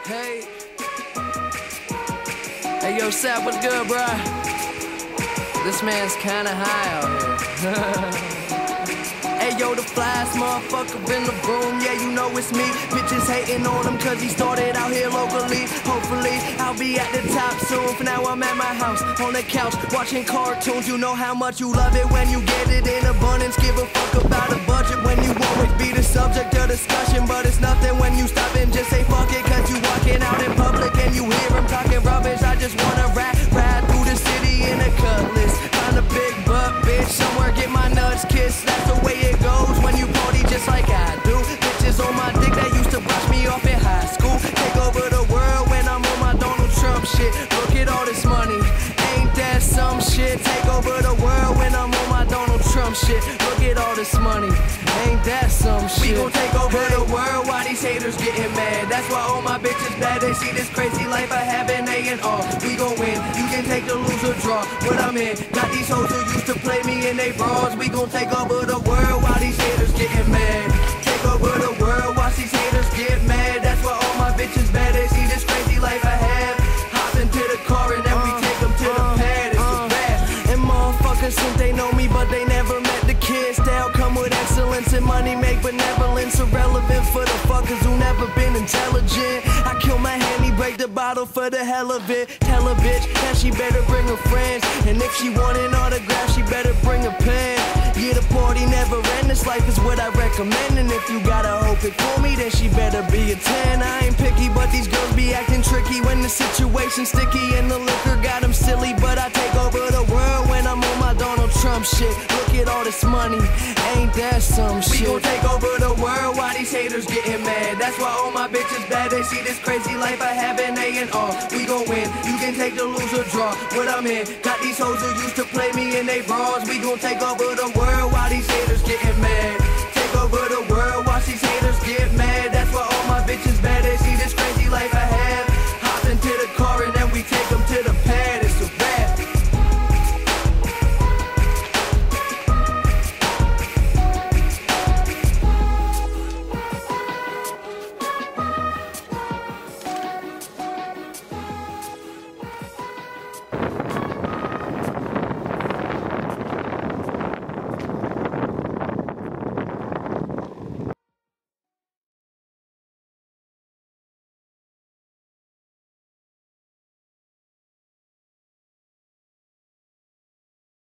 Hey. Hey, yo, Sap, what's good, bruh? This man's kinda high out here. Hey, yo, the flyest motherfucker in the room, yeah, you know it's me. Bitches hating on him cause he started out here locally. Hopefully, I'll be at the top soon. For now, I'm at my house, on the couch, watching cartoons. You know how much you love it when you get it in abundance. Give a fuck about a budget when you always be the subject of discussion. But it's nothing when you stop and just say fuck it, cause you walking out in public and you hear him talking rubbish. I just wanna ride through the city in a cutlass. Find a big butt, bitch, somewhere get my nuts kissed. That's the way it goes when you party just like I do. Bitches on my dick that used to brush me off in high school. Take over the world when I'm on my Donald Trump shit. Look at all this money, ain't that some shit? Take over the world when I'm on my Donald Trump shit. Look at all this money, ain't that some shit? We gon' take over the world while these haters getting mad. That's why all my bitches bad. They see this crazy life I have and they in awe. We gon' win, you can take the lose or draw. What I'm in, got these hoes who used to play me in they bras. We gon' take over the world while these haters getting mad. Take over the world, watch these haters get mad. That's why all my bitches bad. They see this crazy life I have. Hop into the car and then we take them to the pad. It's the rap. And motherfuckers think they know me, but they never met the kids. Style come with excellence and money make benevolence. Irrelevant for the fuckers who never been intelligent. I kill my handy, break the bottle for the hell of it. Tell a bitch that she better bring her friends. And if she want an autograph, she better bring a pen. Yeah, the party never end, this life is what I recommend. And if you gotta hope it for me, then she better be a 10. I ain't picky, but these girls be acting tricky when the situation's sticky and the liquor got them silly. But I take over the world when I'm on my Donald Trump shit. Look at all this money, ain't that some shit? We gon' take over the world while these haters getting mad. That's why all my bitches bad. They see this crazy life I have and they in awe. We gon' win, you can take the lose or draw. What I'm in, got these hoes who used to play me in they bras. We gon' take over the world while these haters getting mad. Take over the